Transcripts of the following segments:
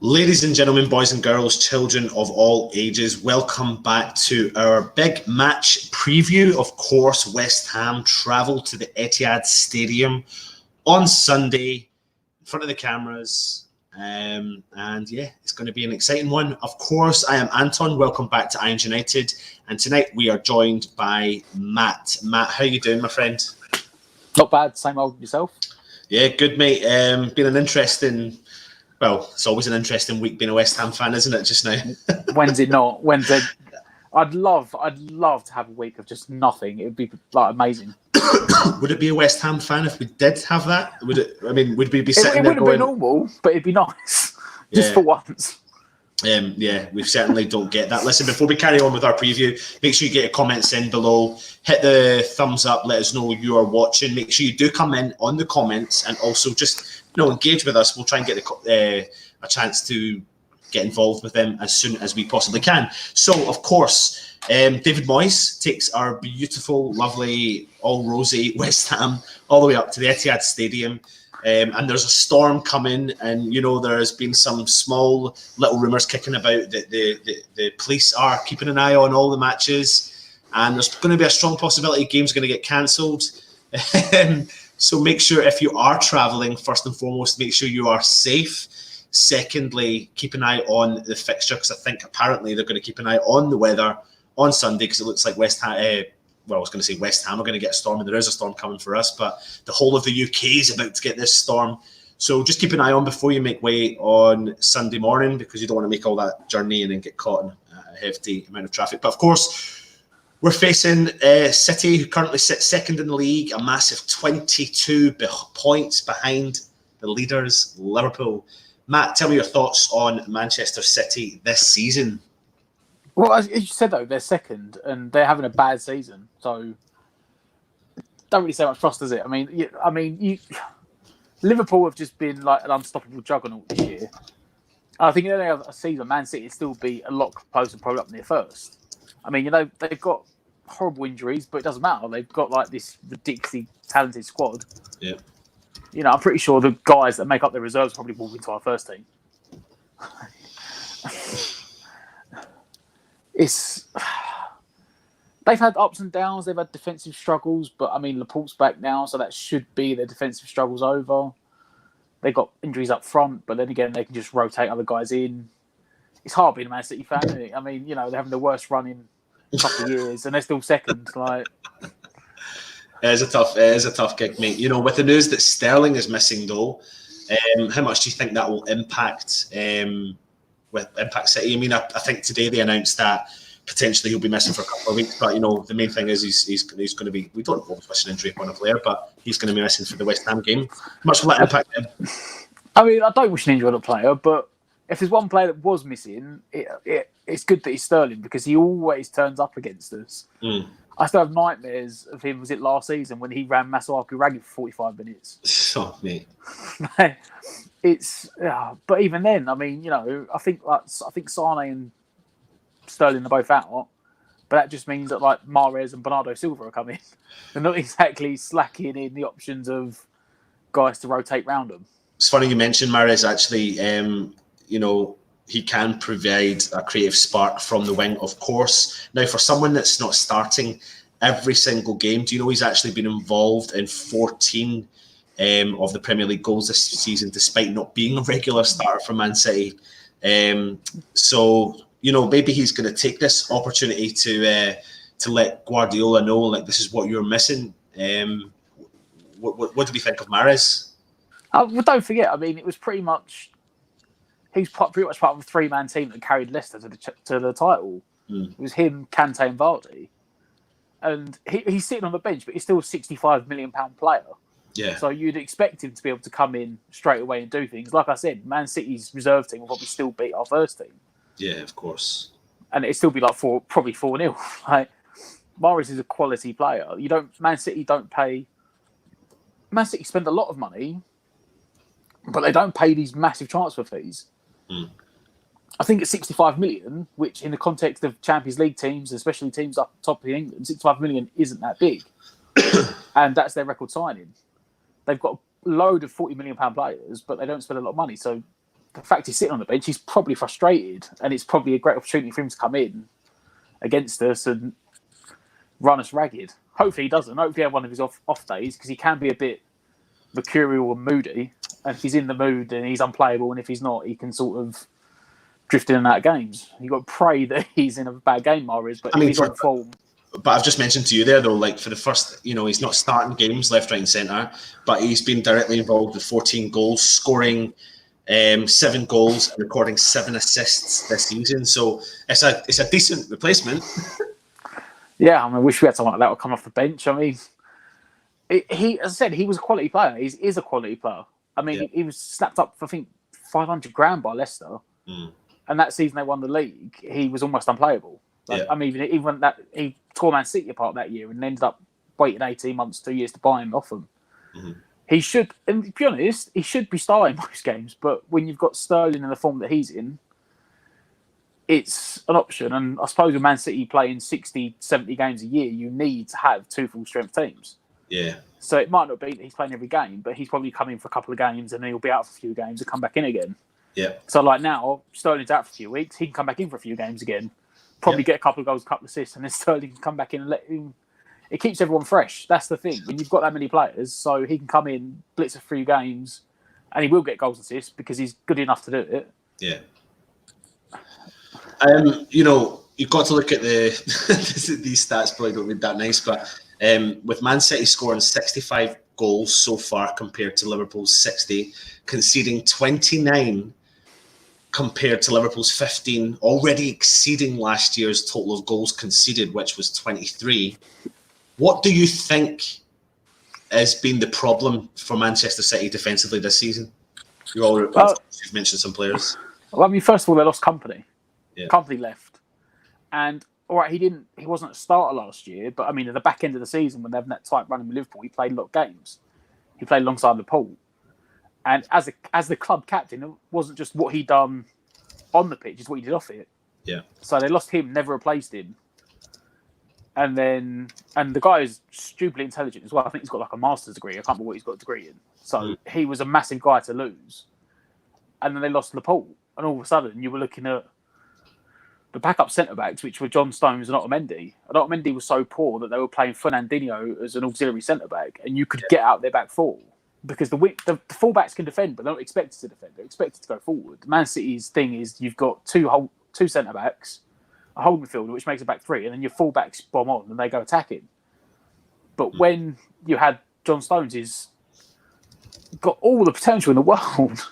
Ladies and gentlemen, boys and girls, children of all ages, welcome back to our big match preview. Of course, West Ham travel to the Etihad Stadium on Sunday in front of the cameras. And yeah, it's going to be an exciting one. Of course, I am Anton. Welcome back to Irons United. And tonight we are joined by Matt. Matt, how you doing, my friend? Not bad. Same old yourself? Yeah, good, mate. Been an interesting... Well, it's always an interesting week being a West Ham fan, isn't it, just now? When's it not? I'd love to have a week of just nothing. It would be like amazing. Would it be a West Ham fan if we did have that? Would it? I mean, would we be sitting it there wouldn't be normal, but it'd be nice. Just for once. Yeah, we certainly don't get that. Listen, before we carry on with our preview, make sure you get your comments in below. Hit the thumbs up. Let us know you are watching. Make sure you do come in on the comments and also just engage with us. We'll try and get a chance to get involved with them as soon as we possibly can. So, of course, David Moyes takes our beautiful, lovely, all rosy West Ham all the way up to the Etihad Stadium. And there's a storm coming, and there's been some small little rumours kicking about that the police are keeping an eye on all the matches, and there's going to be a strong possibility games are going to get cancelled. So make sure if you are travelling, first and foremost, make sure you are safe. Secondly, keep an eye on the fixture, because I think apparently they're going to keep an eye on the weather on Sunday, because it looks like West Ham. Well, I was going to say West Ham are going to get a storm, and there is a storm coming for us, but the whole of the UK is about to get this storm. So just keep an eye on before you make way on Sunday morning, because you don't want to make all that journey and then get caught in a hefty amount of traffic. But of course, we're facing City, who currently sit second in the league, a massive 22 points behind the leaders, Liverpool. Matt, tell me your thoughts on Manchester City this season. Well, as you said, though, they're second and they're having a bad season, so don't really say much frost, does it? I mean, Liverpool have just been like an unstoppable juggernaut this year. I think in any other season, Man City would still be a lot closer, probably up near first. I mean, they've got horrible injuries, but it doesn't matter. They've got like this ridiculously talented squad. Yeah. I'm pretty sure the guys that make up their reserves probably walk into our first team. They've had ups and downs. They've had defensive struggles, but I mean, Laporte's back now, so that should be their defensive struggles over. They've got injuries up front, but then again, they can just rotate other guys in. It's hard being a Man City fan, isn't it? I mean, they're having the worst run in a couple of years, and they're still second. Like, it is a tough gig, mate. With the news that Sterling is missing, though, how much do you think that will impact City? I mean, I think today they announced that potentially he'll be missing for a couple of weeks, but the main thing is he's going to be. We don't know if an injury upon a player, but he's going to be missing for the West Ham game. How much will that impact him? I mean, I don't wish an injury on a player, but if there's one player that was missing, it's good that he's Sterling, because he always turns up against us. I still have nightmares of him. Was it last season when he ran Masuaku Raggi for 45 minutes? Oh, mate. But even then, I mean, I think Sane and Sterling are both out, but that just means that like Mahrez and Bernardo Silva are coming. They're not exactly slacking in the options of guys to rotate round them. It's funny you mentioned Mahrez. Actually, he can provide a creative spark from the wing, of course. Now, for someone that's not starting every single game, do you know he's actually been involved in 14 of the Premier League goals this season, despite not being a regular starter for Man City. So, maybe he's going to take this opportunity to let Guardiola know, like, this is what you're missing. What do we think of Mahrez? Well, don't forget, I mean, it was pretty much part of a three-man team that carried Leicester to the title. It was him, Kante, and Vardy, and he's sitting on the bench, but he's still a £65 million player. Yeah. So you'd expect him to be able to come in straight away and do things. Like I said, Man City's reserve team will probably still beat our first team. Yeah, of course. And it'd still be like probably 4-0. Like, Mahrez is a quality player. Man City spend a lot of money, but they don't pay these massive transfer fees. I think it's 65 million, which in the context of Champions League teams, especially teams up top in England, 65 million isn't that big. And that's their record signing. They've got a load of £40 million players, but they don't spend a lot of money. So the fact he's sitting on the bench, he's probably frustrated, and it's probably a great opportunity for him to come in against us and run us ragged. Hopefully he doesn't. Hopefully he have one of his off days, because he can be a bit mercurial and moody. And if he's in the mood, then he's unplayable, and if he's not, he can sort of drift in and out of games. You've got to pray that he's in a bad game, Mahrez, but if he's on form... But I've just mentioned to you there, though, like for the first, he's not starting games left, right and centre, but he's been directly involved with 14 goals, scoring 7 goals and recording 7 assists this season. So it's a decent replacement. Yeah, I mean, I wish we had someone like that would come off the bench. I mean, he, as I said, he was a quality player. He is a quality player. I mean, he was snapped up for, I think, 500 grand by Leicester. And that season they won the league, he was almost unplayable. I mean, even that he tore Man City apart that year and ended up waiting 18 months, 2 years to buy him off them. He should, and to be honest, he should be starting most games. But when you've got Sterling in the form that he's in, it's an option. And I suppose with Man City playing 60, 70 games a year, you need to have 2 full-strength teams. Yeah. So it might not be that he's playing every game, but he's probably come in for a couple of games and then he'll be out for a few games and come back in again. Yeah. So like now, Sterling's out for a few weeks. He can come back in for a few games again. Probably get a couple of goals, a couple of assists, and then Sterling can come back in and let him. It keeps everyone fresh. That's the thing. When you've got that many players, so he can come in, blitz a few games, and he will get goals and assists because he's good enough to do it. Yeah. You've got to look at these stats. Probably don't read that nice, but with Man City scoring 65 goals so far compared to Liverpool's 60, conceding 29. Compared to Liverpool's 15, already exceeding last year's total of goals conceded, which was 23. What do you think has been the problem for Manchester City defensively this season? You've mentioned some players. Well, I mean, first of all, they lost Company. Yeah. Company left. And, all right, he wasn't a starter last year, but, I mean, at the back end of the season, when they have that tight running with Liverpool, he played a lot of games. He played alongside Laporte. And as the club captain, it wasn't just what he done on the pitch, it's what he did off it. Yeah. So they lost him, never replaced him. And the guy is stupidly intelligent as well. I think he's got like a master's degree. I can't remember what he's got a degree in. So he was a massive guy to lose. And then they lost Laporte. And all of a sudden, you were looking at the backup centre-backs, which were John Stones and Otamendi. And Otamendi was so poor that they were playing Fernandinho as an auxiliary centre-back, and you could get out their back four. Because the fullbacks can defend, but they're not expected to defend. They're expected to go forward. Man City's thing is you've got two centre-backs, a holding midfielder, which makes a back three, and then your fullbacks bomb on and they go attacking. But when you had John Stones, he's got all the potential in the world,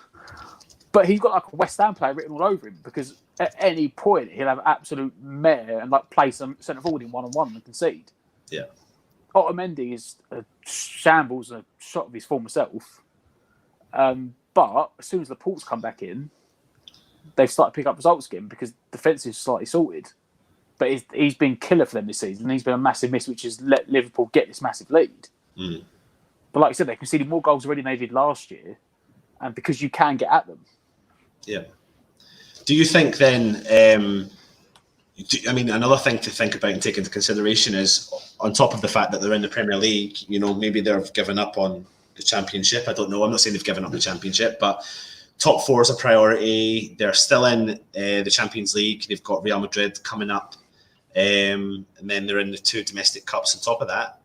but he's got like a West Ham player written all over him, because at any point he'll have absolute mare and like play some centre forward in one-on-one and concede. Yeah. Otamendi is a shambles and a shot of his former self. But as soon as the Ports come back in, they've started to pick up results again because defence is slightly sorted. But he's been killer for them this season. He's been a massive miss, which has let Liverpool get this massive lead. But like I said, they conceded more goals already than they did last year. And because you can get at them. Yeah. Do you think then... another thing to think about and take into consideration is, on top of the fact that they're in the Premier League, maybe they've given up on the Championship. I don't know. I'm not saying they've given up the Championship, but top four is a priority. They're still in the Champions League. They've got Real Madrid coming up, and then they're in the 2 domestic cups on top of that.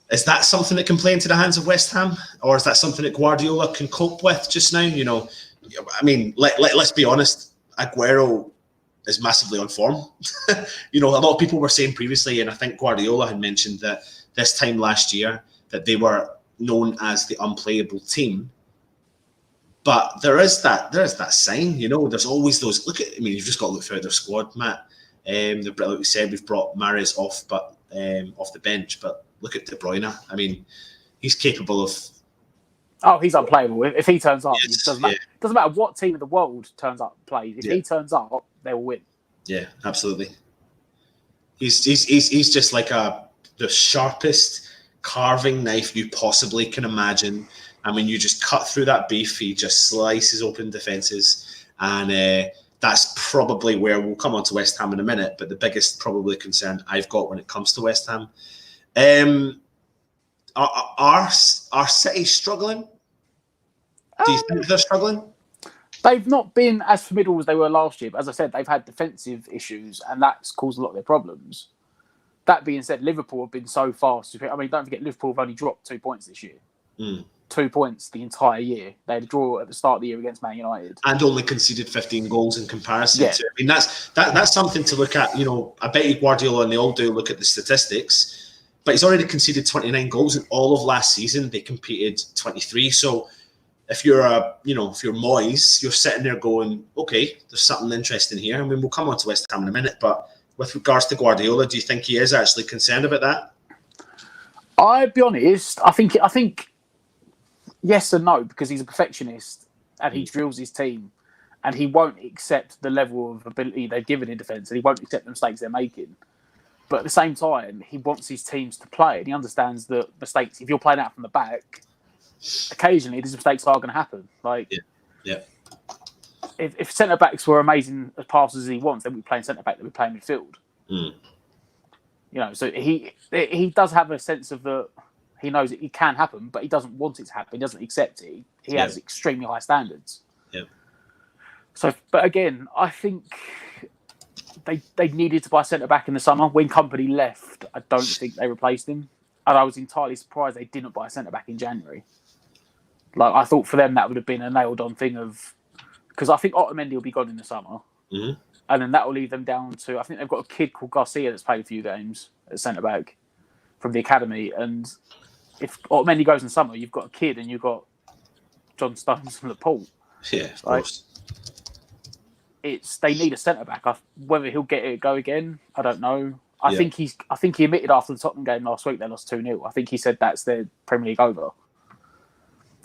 Is that something that can play into the hands of West Ham, or is that something that Guardiola can cope with just now? Let's be honest. Aguero is massively on form. A lot of people were saying previously, and I think Guardiola had mentioned that this time last year that they were known as the unplayable team. But there is that sign, there's always those. You've just got to look through their squad, Matt. Like we said, we've brought Mahrez off the bench, but look at De Bruyne. He's capable of. Oh, he's unplayable. If he turns up, it doesn't matter what team in the world turns up and plays. If he turns up, they will win. Yeah, absolutely. He's just like the sharpest carving knife you possibly can imagine. You just cut through that beef, he just slices open defences, and that's probably where we'll come on to West Ham in a minute. But the biggest probably concern I've got when it comes to West Ham, are City struggling? Do you think they're struggling? They've not been as formidable as they were last year, but as I said, they've had defensive issues, and that's caused a lot of their problems. That being said, Liverpool have been so fast. I mean, don't forget, Liverpool have only dropped 2 points this year. 2 points the entire year. They had a draw at the start of the year against Man United. And only conceded 15 goals in comparison Yeah. to. I mean, that's something to look at. You know, I bet you Guardiola and they all do look at the statistics, but he's already conceded 29 goals in all of last season. They competed 23. So if you're Moyes, you're sitting there going, okay, there's something interesting here. I mean, we'll come on to West Ham in a minute, but with regards to Guardiola, do you think he is actually concerned about that? I'll be honest. I think yes and no, because he's a perfectionist and he drills his team, and he won't accept the level of ability they've given in defence, and he won't accept the mistakes they're making. But at the same time, he wants his teams to play, and he understands that mistakes. If you're playing out from the back, occasionally these mistakes are going to happen. Like, yeah. If centre backs were amazing as passes as he wants, then we'd be playing centre back, then we'd play midfield. You know, so he does have a sense of that. He knows it can happen, but he doesn't want it to happen. He doesn't accept it. He has extremely high standards. Yeah. So, but again, I think they needed to buy centre back in the summer. When Company left, I don't think they replaced him, and I was entirely surprised they didn't buy a centre back in January. Like, I thought for them that would have been a nailed on thing of. Because I think Otamendi will be gone in the summer. And then that will leave them down to... I think they've got a kid called Garcia that's played a few games at centre-back from the academy. And if Otamendi goes in summer, you've got a kid and you've got John Stones from the pool. Yeah, of course. They need a centre-back. Whether he'll get it go again, I don't know. I think he admitted after the Tottenham game last week they lost 2-0. I think he said that's their Premier League over.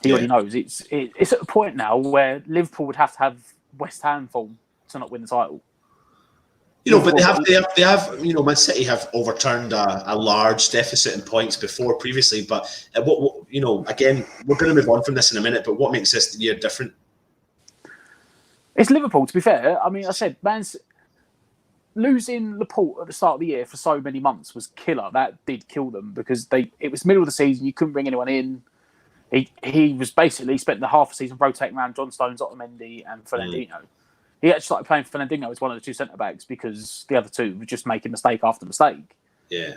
He already knows. It's at a point now where Liverpool would have to have West Ham form to not win the title. You know, but they have. You know, Man City have overturned a large deficit in points previously. But again, we're going to move on from this in a minute. But what makes this year different? It's Liverpool. To be fair, I mean, I said losing Laporte at the start of the year for so many months was killer. That did kill them because it was middle of the season. You couldn't bring anyone in. He was basically spent the half a season rotating around John Stones, Otamendi, and Fernandinho. He actually started playing Fernandinho as one of the two centre backs because the other two were just making mistake after mistake. Yeah.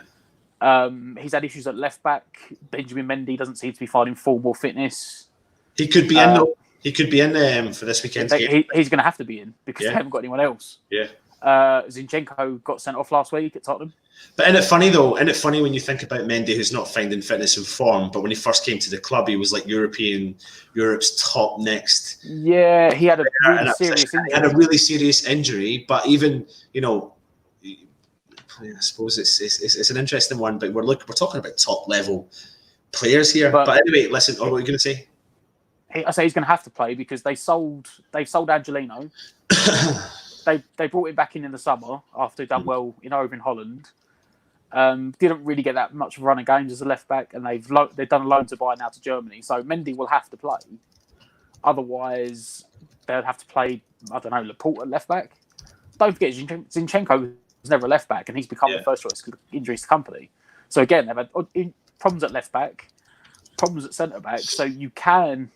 He's had issues at left back. Benjamin Mendy doesn't seem to be finding form or fitness. He could be in though. He could be in for this weekend's game. He's going to have to be in because they haven't got anyone else. Yeah. Zinchenko got sent off last week at Tottenham. But isn't it funny though? Isn't it funny when you think about Mendy, who's not finding fitness and form, but when he first came to the club, he was like Europe's top next. Yeah, he had a really serious injury. He had a really serious injury, but even I suppose it's an interesting one. But we're talking about top level players here. But anyway, listen. What were you going to say? I say he's going to have to play because they've sold Angelino. They brought him back in the summer after he'd done well over in Holland. Didn't really get that much of a run of games as a left back, and they've done a loan to buy now to Germany. So Mendy will have to play. Otherwise, they'll have to play, I don't know, Laporte at left back. Don't forget, Zinchenko was never a left back, and he's become the first choice because of injuries to Company. So again, they've had problems at left back, problems at centre back. So you can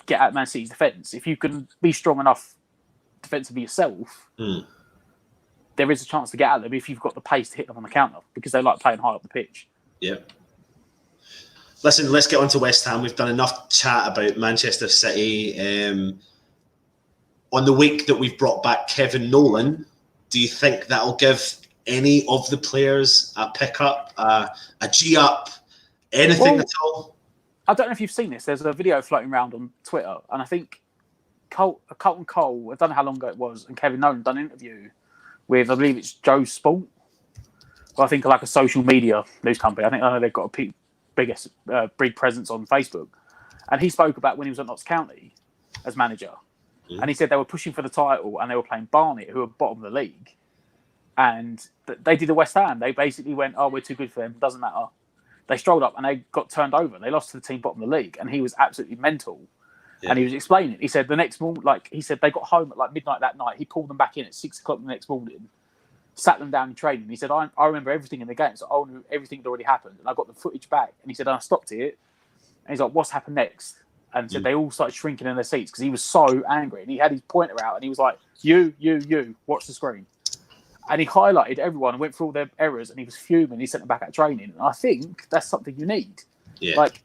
get at Man City's defence if you can be strong enough defensively yourself. There is a chance to get at them if you've got the pace to hit them on the counter because they like playing high up the pitch. Yeah. Listen, let's get on to West Ham. We've done enough chat about Manchester City. On the week that we've brought back Kevin Nolan, do you think that'll give any of the players a pick-up, a G-up, anything at all? I don't know if you've seen this. There's a video floating around on Twitter, and I think Carlton Cole, I don't know how long ago it was, and Kevin Nolan done an interview with, I believe it's Joe Sport. Well, I think like a social media news company. I know they've got a big presence on Facebook. And he spoke about when he was at Notts County as manager. And he said they were pushing for the title and they were playing Barnet, who were bottom of the league. And they did the West Ham. They basically went, we're too good for them. Doesn't matter. They strolled up and they got turned over. They lost to the team bottom of the league. And he was absolutely mental. Yeah. And he was explaining it. He said the next morning, they got home at midnight that night. He called them back in at 6 o'clock the next morning, sat them down in training. He said, I remember everything in the game. So I knew everything had already happened. And I got the footage back. And he said, I stopped it. And he's like, what's happened next? and said they all started shrinking in their seats because he was so angry. And he had his pointer out and he was like, you, watch the screen. And he highlighted everyone and went through all their errors and he was fuming. He sent them back at training. And I think that's something you need. Yeah. Like,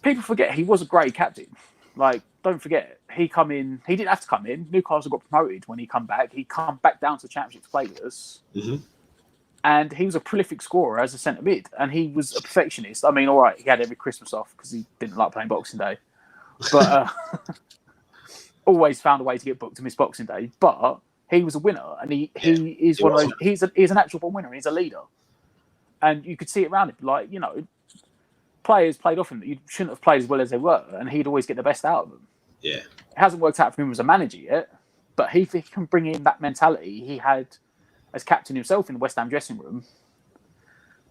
people forget he was a great captain. Like, don't forget, he come in. He didn't have to come in. Newcastle got promoted when he come back. He come back down to the Championship to play with us. Mm-hmm. And he was a prolific scorer as a centre mid. And he was a perfectionist. I mean, all right, he had every Christmas off because he didn't like playing Boxing Day. But always found a way to get booked to miss Boxing Day. But he was a winner. And he is one of those. He's a natural born winner. And he's a leader. And you could see it around him. Like, you know, players played off him that you shouldn't have played as well as they were. And he'd always get the best out of them. Yeah. It hasn't worked out for him as a manager yet. But if he can bring in that mentality he had as captain himself in the West Ham dressing room,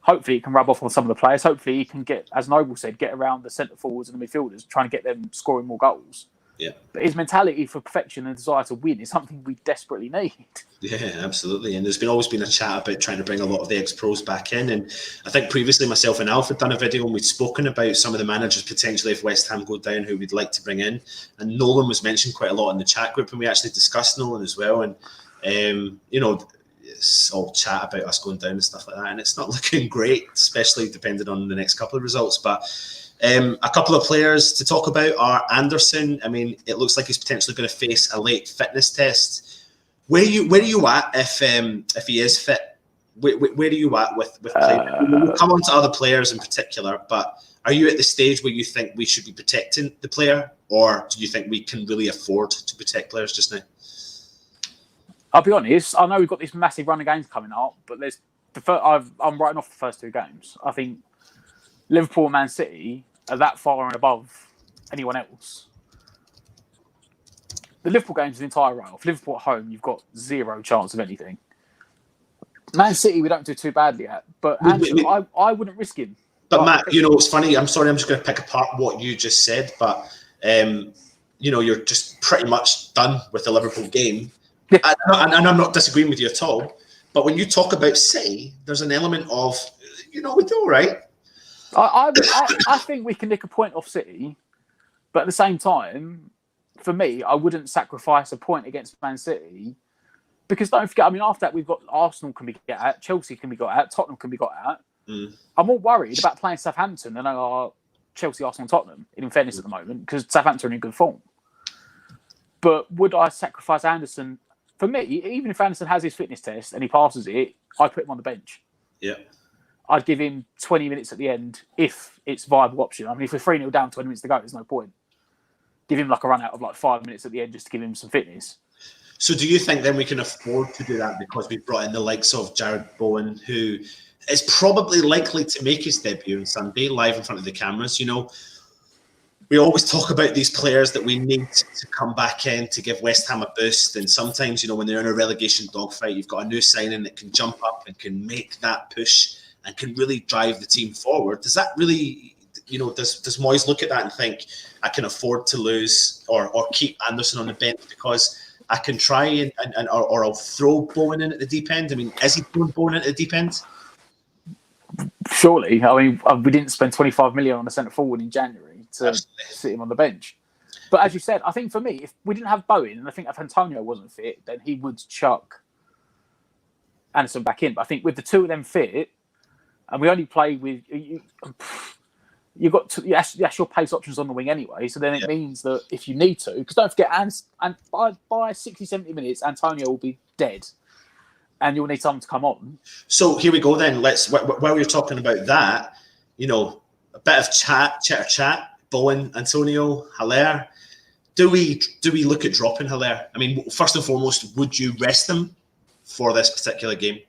hopefully he can rub off on some of the players. Hopefully he can get, as Noble said, get around the centre forwards and the midfielders, trying to get them scoring more goals. Yeah. But his mentality for perfection and desire to win is something we desperately need. Yeah, absolutely. And there's always been a chat about trying to bring a lot of the ex-pros back in. And I think previously myself and Alf had done a video and we'd spoken about some of the managers potentially if West Ham go down who we'd like to bring in. And Nolan was mentioned quite a lot in the chat group and we actually discussed Nolan as well. And, you know, it's all chat about us going down and stuff like that. And it's not looking great, especially depending on the next couple of results. But a couple of players to talk about are Anderson. I mean, it looks like he's potentially going to face a late fitness test. Where are you at if he is fit? Where are you at with players? We'll come on to other players in particular, but are you at the stage where you think we should be protecting the player, or do you think we can really afford to protect players just now? I'll be honest. I know we've got this massive run of games coming up, but I'm writing off the first two games. I think Liverpool and Man City are that far and above anyone else. The Liverpool game is an entire write-off. Liverpool at home, you've got zero chance of anything. Man City, we don't do too badly at, but Anderson, I wouldn't risk him. But Matt, you know, it's funny. I'm sorry, I'm just going to pick apart what you just said, but you know, you're just pretty much done with the Liverpool game. Yeah. And I'm not disagreeing with you at all. But when you talk about City, there's an element of, you know, we do all right. I think we can nick a point off City, but at the same time, for me, I wouldn't sacrifice a point against Man City because don't forget, I mean, after that, we've got Arsenal can be got at, Chelsea can be got at, Tottenham can be got at. I'm more worried about playing Southampton than I are Chelsea, Arsenal, and Tottenham, in fairness at the moment, because Southampton are in good form. But would I sacrifice Anderson? For me, even if Anderson has his fitness test and he passes it, I'd put him on the bench. Yeah. I'd give him 20 minutes at the end if it's a viable option. I mean, if we're 3-0 down, 20 minutes to go, there's no point. Give him like a run out of like 5 minutes at the end just to give him some fitness. So do you think then we can afford to do that because we've brought in the likes of Jared Bowen, who is probably likely to make his debut on Sunday live in front of the cameras? You know, we always talk about these players that we need to come back in to give West Ham a boost. And sometimes, you know, when they're in a relegation dogfight, you've got a new signing that can jump up and can make that push and can really drive the team forward. Does that really, you know, does Moyes look at that and think, I can afford to lose or keep Anderson on the bench because I can try or I'll throw Bowen in at the deep end? I mean, is he throwing Bowen in at the deep end? Surely. I mean, we didn't spend 25 million on a centre forward in January to sit him on the bench. But as you said, I think for me, if we didn't have Bowen, and I think if Antonio wasn't fit, then he would chuck Anderson back in. But I think with the two of them fit, and we only play with you've got that's your pace options on the wing anyway. So then it means that if you need to, because don't forget, and by 60, 70 minutes, Antonio will be dead. And you'll need someone to come on. So here we go then. Let's while we're talking about that, you know, a bit of chat. Bowen, Antonio, Haller. Do we look at dropping Haller? I mean, first and foremost, would you rest them for this particular game?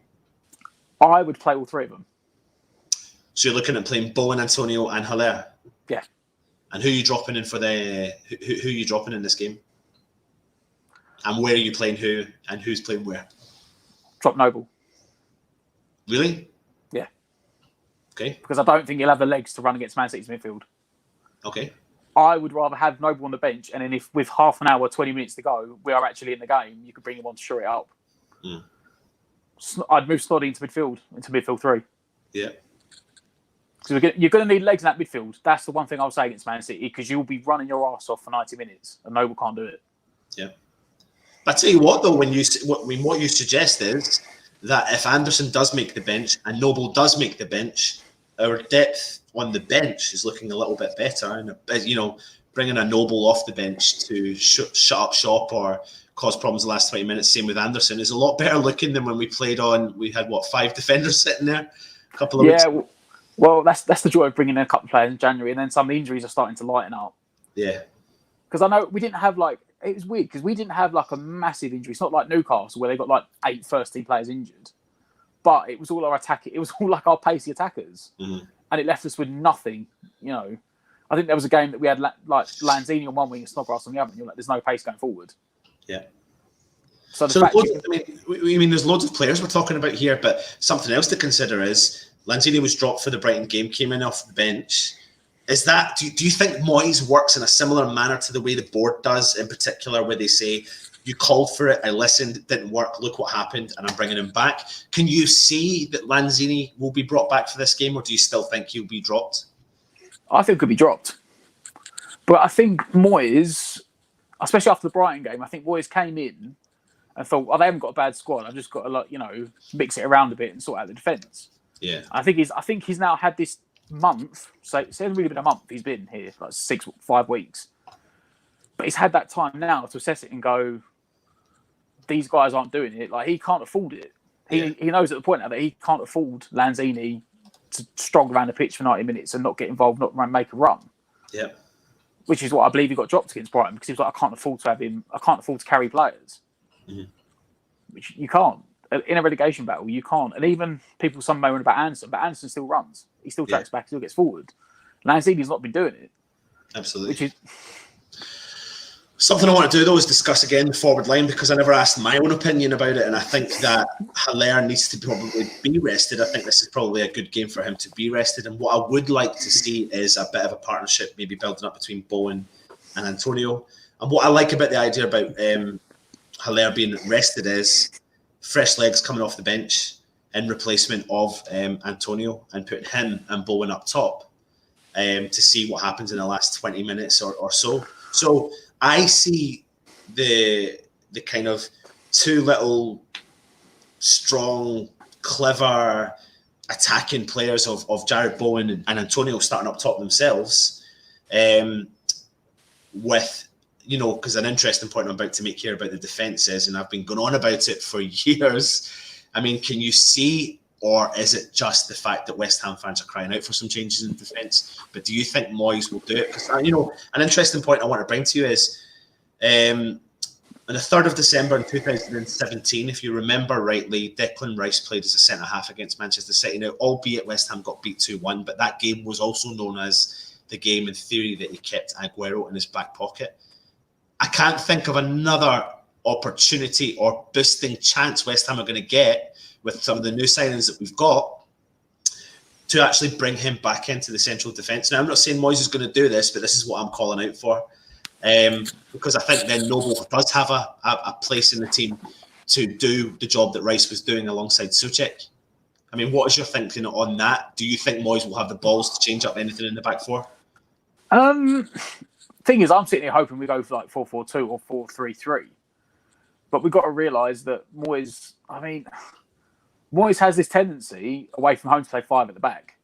I would play all three of them. So you're looking at playing Bowen, Antonio, and Haller. Yeah. And who are you dropping in for the? Who are you dropping in this game? And where are you playing who? And who's playing where? Drop Noble. Really? Yeah. Okay. Because I don't think he'll have the legs to run against Man City's midfield. Okay. I would rather have Noble on the bench, and then if with half an hour, 20 minutes to go, we are actually in the game, you could bring him on to shore it up. I'd move Snoddy into midfield 3. Yeah. Because you're going to need legs in that midfield. That's the one thing I'll say against Man City, because you'll be running your ass off for 90 minutes, and Noble can't do it. Yeah. But I tell you what, though, what you suggest is that if Anderson does make the bench and Noble does make the bench, our depth on the bench is looking a little bit better. And, bringing a Noble off the bench to shut up shop or cause problems the last 20 minutes, same with Anderson, is a lot better looking than when we played on. We had, 5 defenders sitting there a couple of weeks ago. Well, that's the joy of bringing in a couple of players in January, and then some of the injuries are starting to lighten up. Yeah. Because I know we didn't have, it was weird, because we didn't have, a massive injury. It's not like Newcastle, where they got, 8 first-team players injured. But it was all it was all, our pacey attackers. Mm-hmm. And it left us with nothing, I think there was a game that we had, Lanzini on one wing and Snodgrass on the other, and you're like, there's no pace going forward. Yeah. So there's loads of players we're talking about here, but something else to consider is Lanzini was dropped for the Brighton game, came in off the bench. Is that do you think Moyes works in a similar manner to the way the board does, in particular, where they say, you called for it, I listened, it didn't work, look what happened, and I'm bringing him back? Can you see that Lanzini will be brought back for this game, or do you still think he'll be dropped? I think he'll be dropped. But I think Moyes, especially after the Brighton game, I think Moyes came in and thought, they haven't got a bad squad, I've just got to, mix it around a bit and sort out the defence. Yeah. I think he's now had this month, so it hasn't really been a month he's been here, 5 weeks. But he's had that time now to assess it and go, these guys aren't doing it. He can't afford it. He knows at the point now that he can't afford Lanzini to struggle around the pitch for 90 minutes and not get involved, not make a run. Yeah. Which is what I believe he got dropped against Brighton, because he was like, I can't afford to have him. I can't afford to carry players. Mm-hmm. Which you can't. In a relegation battle, you can't. And even some moan about Anderson, but Anderson still runs. He still tracks back, he still gets forward. Lanzini's not been doing it. Absolutely. Which is... Something I want to do, though, is discuss again the forward line, because I never asked my own opinion about it, and I think that Haller needs to probably be rested. I think this is probably a good game for him to be rested, and what I would like to see is a bit of a partnership maybe building up between Bowen and Antonio. And what I like about the idea about Haller being rested is fresh legs coming off the bench in replacement of Antonio, and putting him and Bowen up top to see what happens in the last 20 minutes or so. So I see the kind of two little strong, clever, attacking players of Jared Bowen and Antonio starting up top themselves, with, because an interesting point I'm about to make here about the defence is, and I've been going on about it for years, I mean, can you see, or is it just the fact that West Ham fans are crying out for some changes in defence? But do you think Moyes will do it? Because, an interesting point I want to bring to you is, on the 3rd of December in 2017, if you remember rightly, Declan Rice played as a centre-half against Manchester City. Now, albeit West Ham got beat 2-1, but that game was also known as the game in theory that he kept Aguero in his back pocket. I can't think of another opportunity or boosting chance West Ham are going to get with some of the new signings that we've got to actually bring him back into the central defence. Now, I'm not saying Moyes is going to do this, but this is what I'm calling out for. Because I think then Noble does have a place in the team to do the job that Rice was doing alongside Souček. I mean, what is your thinking on that? Do you think Moyes will have the balls to change up anything in the back four? Thing is, I'm sitting here hoping we go for 4-4-2 or 4-3-3. But we've got to realise that Moyes has this tendency away from home to play 5 at the back.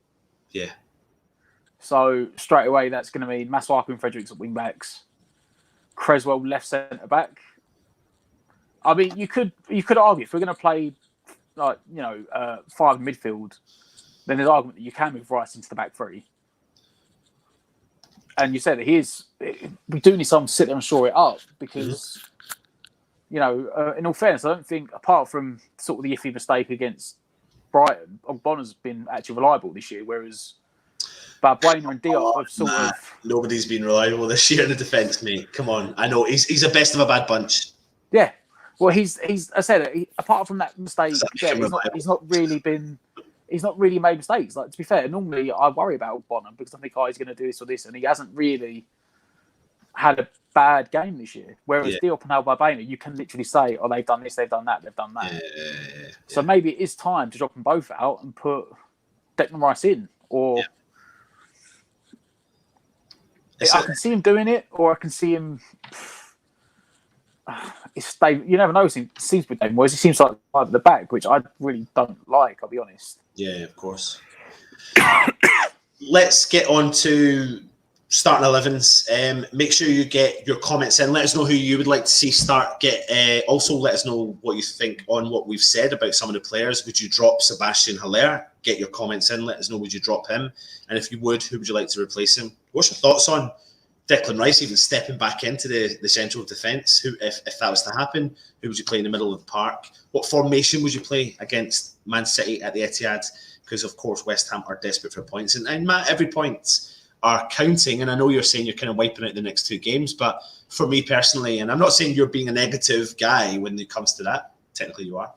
Yeah. So straight away, that's going to mean Masuaku and Fredericks at wing backs, Creswell left centre back. I mean, you could argue if we're going to play 5 in midfield, then there's argument that you can move Rice into the back 3. And you said that we do need someone to sit there and shore it up, because, in all fairness, I don't think, apart from sort of the iffy mistake against Brighton, Ogbonna's been actually reliable this year, whereas Balbuena and Diop have sort of... Nobody's been reliable this year in the defence, mate. Come on. I know, he's the best of a bad bunch. Yeah. Well, he's I said, apart from that mistake, he's not really made mistakes. To be fair, normally I worry about Ogbonna because I think, he's going to do this or this, and he hasn't really had a bad game this year. Whereas Diop and Balbuena, you can literally say, they've done this, they've done that, they've done that. So maybe it is time to drop them both out and put Declan Rice in, or I can see him doing it, or I can see him. It's Dave. You never know. It seems to be Dave Moyes. He seems like at the back, which I really don't like. I'll be honest. Yeah, of course. Let's get on to starting 11s. Make sure you get your comments in. Let us know who you would like to see start. Also, let us know what you think on what we've said about some of the players. Would you drop Sebastian Haller? Get your comments in. Let us know, would you drop him? And if you would, who would you like to replace him? What's your thoughts on Declan Rice even stepping back into the central defence? Who, if that was to happen, who would you play in the middle of the park? What formation would you play against Man City at the Etihad? Because, of course, West Ham are desperate for points. And Matt, every point are counting. And I know you're saying you're kind of wiping out the next 2 games. But for me personally, and I'm not saying you're being a negative guy when it comes to that. Technically, you are.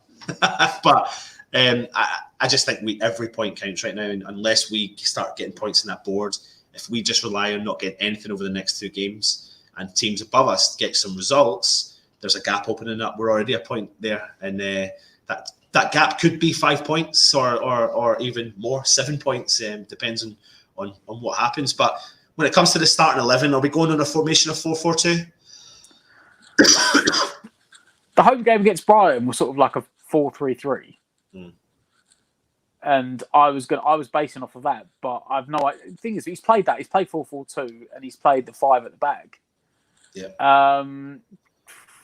But I just think every point counts right now. And unless we start getting points on that board, if we just rely on not getting anything over the next 2 games and teams above us get some results, there's a gap opening up. We're already a point there. And that gap could be 5 points or even more, 7 points, depends on what happens. But when it comes to the starting 11, are we going on a formation of 4-4-2? The home game against Brighton was sort of like a 4-3-3. And I was basing off of that, but I've no idea. The thing is, he's played 4-4-2, and he's played the 5 at the back. Yeah.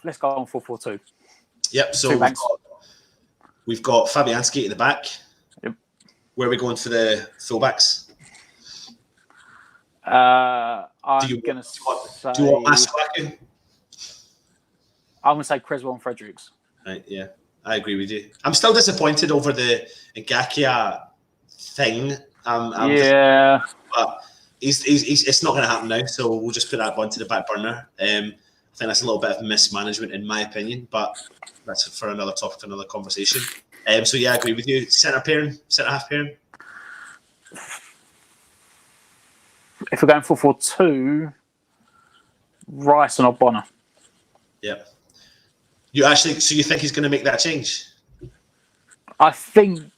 Let's go on 4-4-2. Yep. So we've got Fabianski at the back. Yep. Where are we going for the fullbacks? I'm going to say... Do you want Masuaku? I'm going to say Creswell and Fredericks. Right, yeah. I agree with you. I'm still disappointed over the Ngakia thing. Yeah. But it's not going to happen now, so we'll just put that one to the back burner. I think that's a little bit of mismanagement, in my opinion, but that's for another topic, for another conversation. So, yeah, I agree with you. Centre-half pairing? If we're going 4-4-2, Rice and Ogbonna. Yeah. So you think he's going to make that change? I think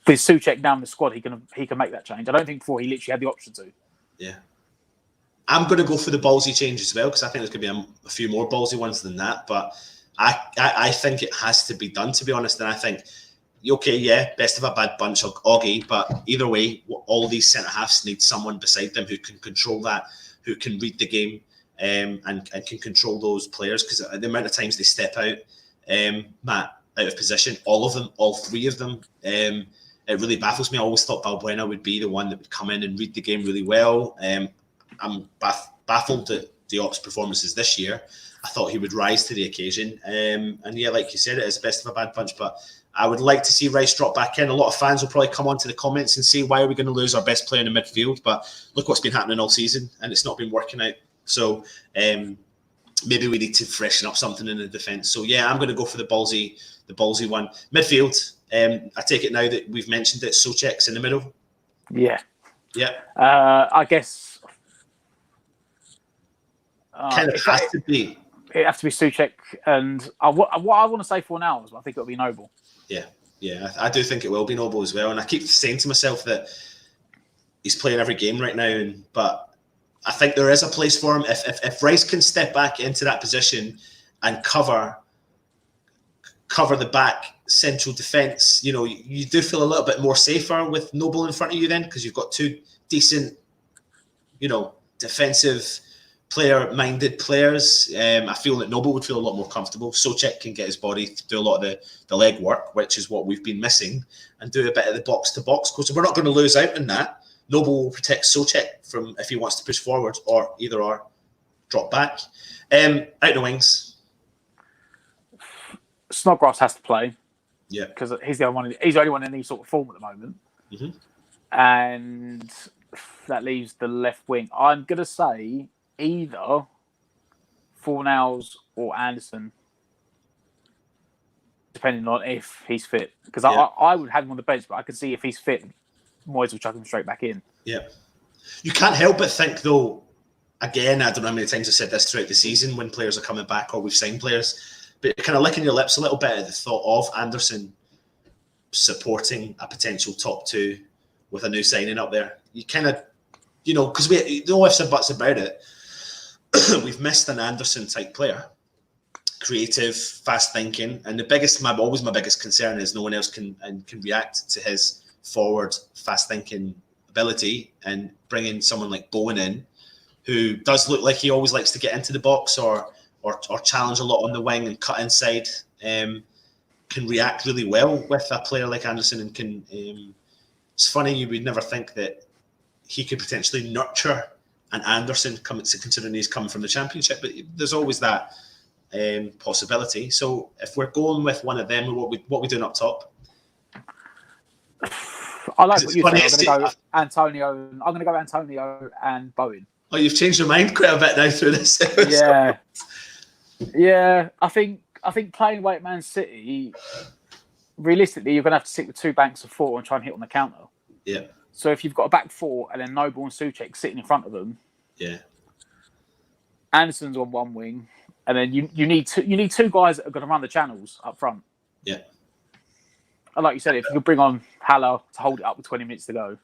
with Souček down the squad, he can make that change. I don't think before he literally had the option to. Yeah. I'm going to go for the ballsy change as well, because I think there's going to be a few more ballsy ones than that. But I think it has to be done, to be honest. And I think, okay, yeah, best of a bad bunch of Augie, but either way, all these centre-halves need someone beside them who can control that, who can read the game, and can control those players, because the amount of times they step out, Matt, out of position, all 3 of them, it really baffles me. I always thought Balbuena would be the one that would come in and read the game really well. I'm baffled at Diop's performances this year. I thought he would rise to the occasion. And yeah, like you said, it is best of a bad bunch, but I would like to see Rice drop back in. A lot of fans will probably come onto the comments and say, why are we going to lose our best player in the midfield? But look what's been happening all season, and it's not been working out. So maybe we need to freshen up something in the defence. So yeah, I'm going to go for the ballsy one. Midfield, I take it now that we've mentioned it, Souček's in the middle. Yeah. Yeah. I guess kind of has to be. It has to be Souček, and what I want to say for now is I think it'll be Noble. Yeah, I do think it will be Noble as well. And I keep saying to myself that he's playing every game right now, but I think there is a place for him. If Rice can step back into that position and cover the back central defence, you do feel a little bit more safer with Noble in front of you then, because you've got 2 decent, defensive player-minded players. I feel that Noble would feel a lot more comfortable. Souček can get his body to do a lot of the leg work, which is what we've been missing, and do a bit of the box-to-box. Because we're not going to lose out in that. Noble will protect Souček from if he wants to push forward or drop back. Out the wings. Snodgrass has to play. Yeah. Because he's the only one in any sort of form at the moment. Mm-hmm. And that leaves the left wing. I'm going to say either Fornals or Anderson, depending on if he's fit. Because I would have him on the bench, but I can see if he's fit, Moyes will chuck him straight back in. Yeah. You can't help but think, though, again, I don't know how many times I've said this throughout the season when players are coming back or we've signed players, but you're kind of licking your lips a little bit at the thought of Anderson supporting a potential top 2 with a new signing up there. You kind of you know, because we no ifs and buts about it. We've missed an Anderson type player, creative, fast thinking, and always my biggest concern is no one else can react to his forward, fast thinking ability. And bringing someone like Bowen in, who does look like he always likes to get into the box or challenge a lot on the wing and cut inside, can react really well with a player like Anderson, and can. It's funny, you would never think that he could potentially nurture an Anderson, considering he's coming from the Championship, but there's always that possibility. So if we're going with one of them, what we doing up top? I like what you said. I'm going to go Antonio and Bowen. Oh, you've changed your mind quite a bit now through this. Yeah. I think playing away at Man City, realistically, you're going to have to stick with 2 banks of 4 and try and hit on the counter. Yeah. So if you've got a back 4 and then Noble and Souček sitting in front of them, yeah, Anderson's on one wing, and then you need 2 guys that are going to run the channels up front. Yeah. And like you said, if you could bring on Haller to hold it up with 20 minutes to go.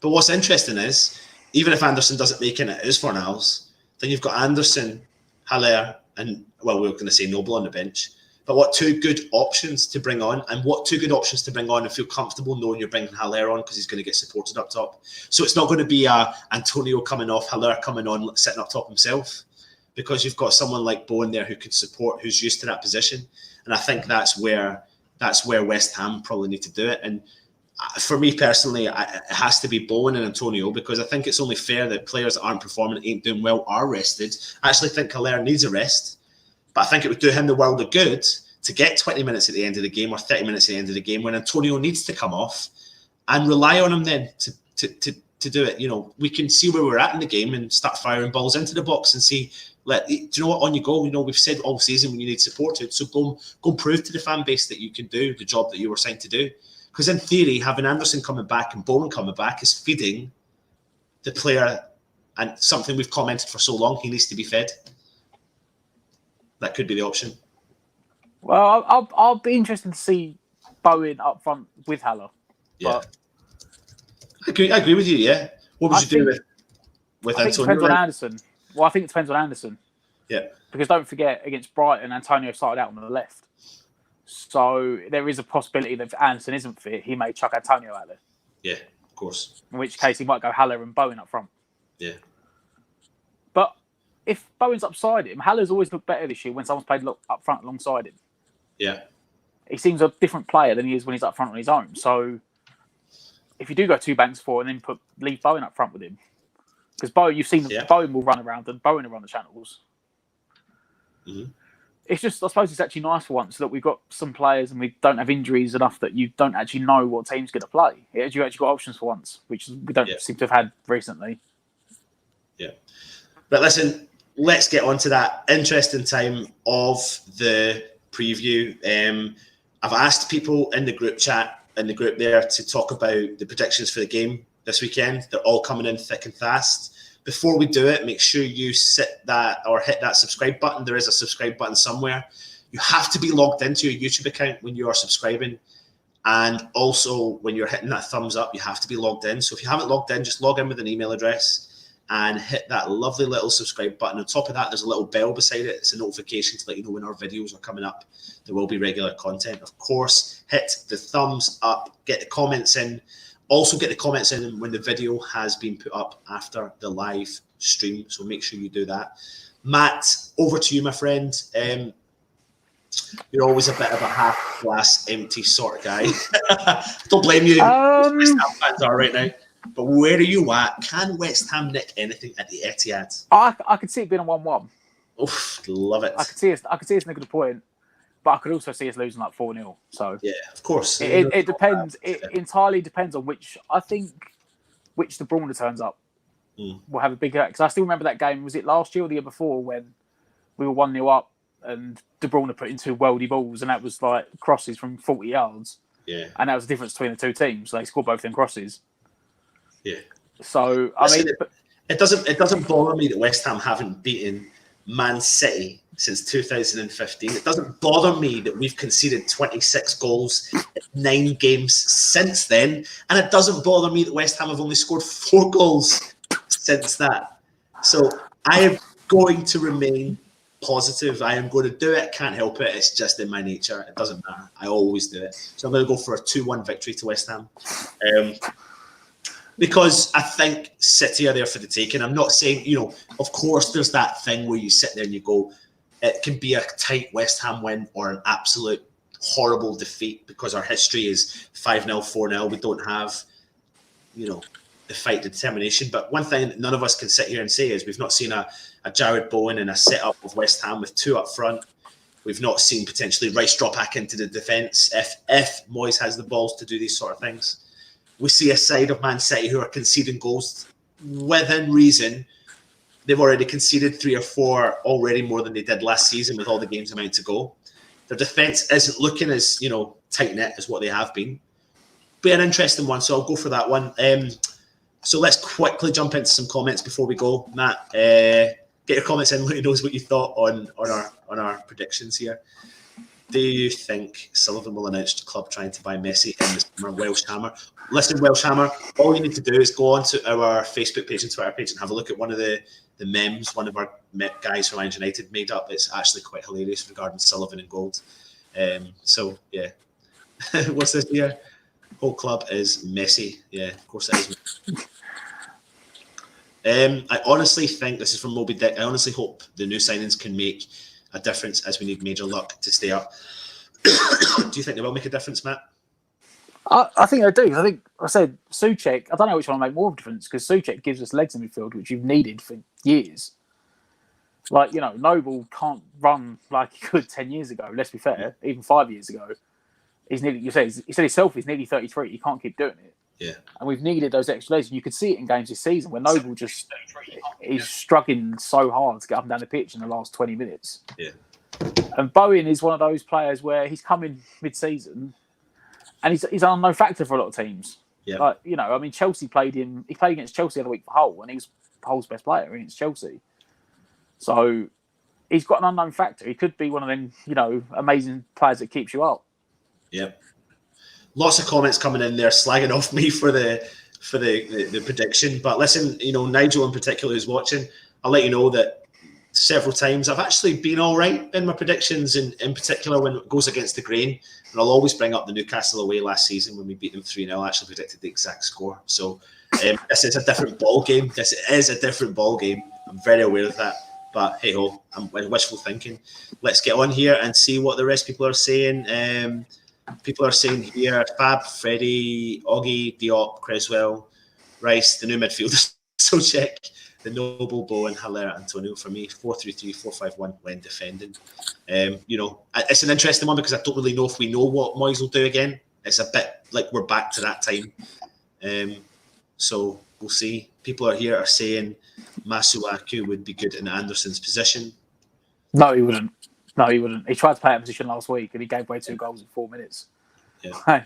But what's interesting is, even if Anderson doesn't make it as Fornals, then you've got Anderson, Haller, and well, we're going to say Noble on the bench. But what 2 good options to bring on, and what 2 good options to bring on and feel comfortable knowing you're bringing Haller on because he's going to get supported up top. So it's not going to be Antonio coming off, Haller coming on, sitting up top himself, because you've got someone like Bowen there who can support, who's used to that position. And I think that's where West Ham probably need to do it. And for me personally, it has to be Bowen and Antonio, because I think it's only fair that players that aren't performing, ain't doing well, are rested. I actually think Haller needs a rest. But I think it would do him the world of good to get 20 minutes at the end of the game or 30 minutes at the end of the game when Antonio needs to come off, and rely on him then to do it. You know, we can see where we're at in the game and start firing balls into the box and see, do you know what, on you go. You know, we've said all season when you need supported, so go and prove to the fan base that you can do the job that you were signed to do. Because in theory, having Anderson coming back and Bowen coming back is feeding the player, and something we've commented for so long, he needs to be fed. That could be the option. Well, I'll be interested to see Bowen up front with Haller. Yeah, I agree with you. Yeah, what would you do with Antonio? It depends on Anderson. Well, I think it depends on Anderson. Yeah, because don't forget, against Brighton, Antonio started out on the left, so there is a possibility that if Anderson isn't fit, he may chuck Antonio out there. Yeah, of course. In which case, he might go Haller and Bowen up front. Yeah. But if Bowen's upside him, Haller's always looked better this year when someone's played up front alongside him. Yeah. He seems a different player than he is when he's up front on his own. So if you do go 2 banks 4 and then leave Bowen up front with him, because Bowen, you've seen Bowen will run around and Bowen will run the channels. Mm-hmm. It's just, I suppose it's actually nice for once that we've got some players and we don't have injuries enough that you don't actually know what team's going to play. You actually got options for once, which we don't seem to have had recently. Yeah. But listen, let's get on to that interesting time of the preview. I've asked people in the group chat, in the group there, to talk about the predictions for the game this weekend. They're all coming in thick and fast. Before we do it, make sure you hit that subscribe button. There is a subscribe button somewhere. You have to be logged into your YouTube account when you are subscribing. And also, when you're hitting that thumbs up, you have to be logged in. So if you haven't logged in, just log in with an email address and hit that lovely little subscribe button. On top of that, there's a little bell beside it. It's a notification to let you know when our videos are coming up. There will be regular content. Of course, hit the thumbs up, get the comments in. Also get the comments in when the video has been put up after the live stream. So make sure you do that. Matt, over to you, my friend. You're always a bit of a half glass empty sort of guy. Don't blame you. West Ham fans are right now. But where are you at? Can West Ham nick anything at the Etihad? I could see it being a 1-1. Oof, love it. I could see us nicking a point, but I could also see us losing like 4-0. So yeah, of course. It depends. It entirely depends on which De Bruyne turns up. Will have a big because I still remember that game. Was it last year or the year before when we were 1-0 up and De Bruyne put in 2 worldy balls and that was like crosses from 40 yards. Yeah, and that was the difference between the 2 teams. They scored both them crosses. Yeah. So it doesn't bother me that West Ham haven't beaten Man City since 2015. It doesn't bother me that we've conceded 26 goals in 9 games since then, and it doesn't bother me that West Ham have only scored 4 goals since that. So I am going to remain positive. I am going to do it. Can't help it. It's just in my nature. It doesn't matter. I always do it. So I'm going to go for a 2-1 victory to West Ham. Because I think City are there for the taking. I'm not saying, of course there's that thing where you sit there and you go, it can be a tight West Ham win or an absolute horrible defeat because our history is 5-0, 4-0. We don't have, the fight, the determination. But one thing that none of us can sit here and say is we've not seen a Jared Bowen in a set-up of West Ham with 2 up front. We've not seen potentially Rice drop back into the defence if Moyes has the balls to do these sort of things. We see a side of Man City who are conceding goals within reason. They've already conceded 3 or 4 already more than they did last season with all the games amount to go. Their defence isn't looking as, tight-knit as what they have been. Be an interesting one, so I'll go for that one. So let's quickly jump into some comments before we go. Matt, get your comments in. Let me know what you thought on our predictions here. Do you think Sullivan will announce the club trying to buy Messi in the summer? Welsh Hammer. Listen, Welsh Hammer, all you need to do is go onto our Facebook page and Twitter page and have a look at one of the memes one of our guys from Manchester United made up. It's actually quite hilarious regarding Sullivan and gold. So, yeah. What's this here? Whole club is Messi. Yeah, of course it is. I honestly think, this is from Moby Dick, I honestly hope the new signings can make a difference as we need major luck to stay up. Do you think they will make a difference, Matt? I think they do. I think I said Souček. I don't know which one will make more of a difference because Souček gives us legs in midfield, which you've needed for years. Like, Noble can't run like he could 10 years ago. Let's be fair, even 5 years ago. He said himself, he's nearly 33. He can't keep doing it. Yeah. And we've needed those extra days. And you could see it in games this season where Noble just is struggling so hard to get up and down the pitch in the last 20 minutes. Yeah. And Bowen is one of those players where he's coming mid-season and he's an unknown factor for a lot of teams. Yeah. Like, Chelsea played him. He played against Chelsea the other week for Hull and he was Hull's best player against Chelsea. So he's got an unknown factor. He could be one of them, amazing players that keeps you up. Yep. Lots of comments coming in there slagging off me for the prediction. But listen, Nigel in particular who's watching, I'll let you know that several times I've actually been all right in my predictions, in particular when it goes against the grain. And I'll always bring up the Newcastle away last season when we beat them 3-0. I actually predicted the exact score. So this is a different ball game. This is a different ball game. I'm very aware of that. But hey ho, I'm wishful thinking. Let's get on here and see what the rest of people are saying. People are saying here, Fab, Freddie, Oggy, Diop, Creswell, Rice, the new midfielders, Souček, the Noble, Bowen, Haller, Antonio. For me, 4-3-3, 4-5-1 when defending. It's an interesting one because I don't really know if we know what Moyes will do again. It's a bit like we're back to that time. So we'll see. People are saying Masuaku would be good in Anderson's position. No, he wouldn't. He tried to play that position last week and he gave away 2 goals in 4 minutes. Yeah.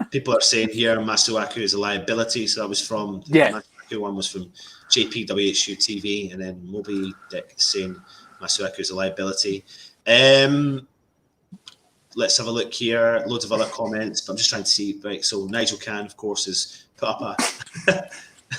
People are saying here Masuaku is a liability. So that was from Masuaku one was from JPWHU TV, and then Moby Dick saying Masuaku is a liability. Let's have a look here. Loads of other comments, but I'm just trying to see. Right, so Nigel Can, of course, has put up a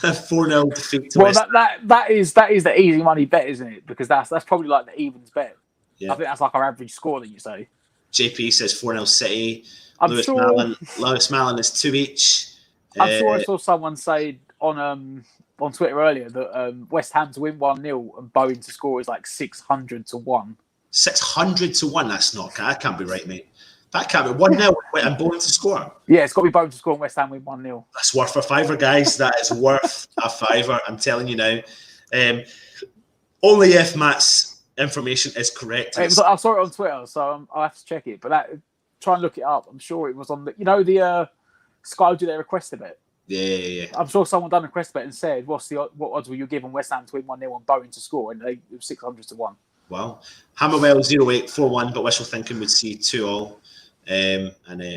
4-0 defeat to West. That is the easy money bet, isn't it? Because that's probably like the evens bet. Yeah. I think that's like our average score that you say. JP says 4-0 City. Lewis Malin is 2 each. I'm sure I saw someone say on Twitter earlier that West Ham to win 1-0 and Bowen to score is like 600 to 1. 600 to 1? That can't be right, mate. That can't be 1-0 and Bowen to score. Yeah, it's got to be Bowen to score and West Ham win 1-0. That's worth a fiver, guys. That is worth a fiver. I'm telling you now. Only if Matt's information is correct. I saw it on Twitter, so I'll have to check it. But try and look it up. I'm sure it was on the Sky do their request a bet. Yeah. I'm sure someone done a request bet and said, what odds were you giving West Ham to win 1-0 and Bowen to score? And it was 600 to 1. Wow. Hammerwell 0-8-4-1, but wishful thinking would see 2-2.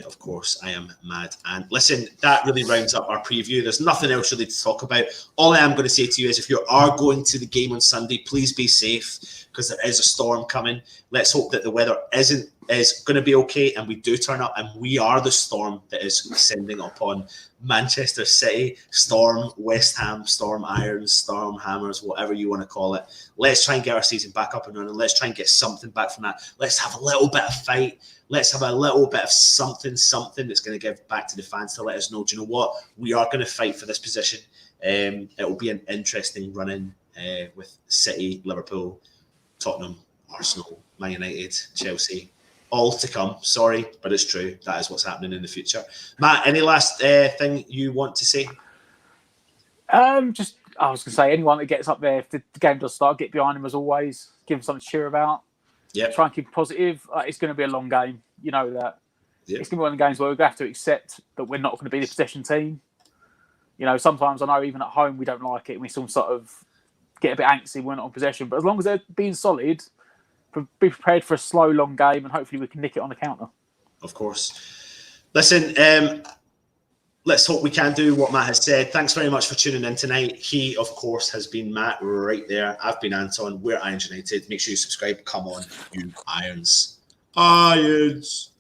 Of course, I am mad. And listen, that really rounds up our preview. There's nothing else really to talk about. All I am going to say to you is if you are going to the game on Sunday, please be safe because there is a storm coming. Let's hope that the weather isn't is going to be okay, and we do turn up, and we are the storm that is descending upon Manchester City, Storm, West Ham, Storm Irons, Storm Hammers, whatever you want to call it. Let's try and get our season back up and running. Let's try and get something back from that. Let's have a little bit of fight. Let's have a little bit of something that's going to give back to the fans to let us know, do you know what? We are going to fight for this position. It will be an interesting run-in with City, Liverpool, Tottenham, Arsenal, Man United, Chelsea, all to come. Sorry, but it's true. That is what's happening in the future. Matt, any last thing you want to say? I was going to say, anyone that gets up there, if the game does start, get behind him as always. Give him something to cheer about. Yep. Try and keep it positive. It's going to be a long game. You know that. Yep. It's going to be one of the games where we're going to have to accept that we're not going to be the possession team. You know, sometimes I know even at home we don't like it. We still sort of get a bit angsty when we're not in possession. But as long as they're being solid, be prepared for a slow, long game, and hopefully we can nick it on the counter. Of course. Listen, let's hope we can do what Matt has said. Thanks very much for tuning in tonight. He, of course, has been Matt right there. I've been Anton. We're Irons United. Make sure you subscribe. Come on, you Irons. Irons.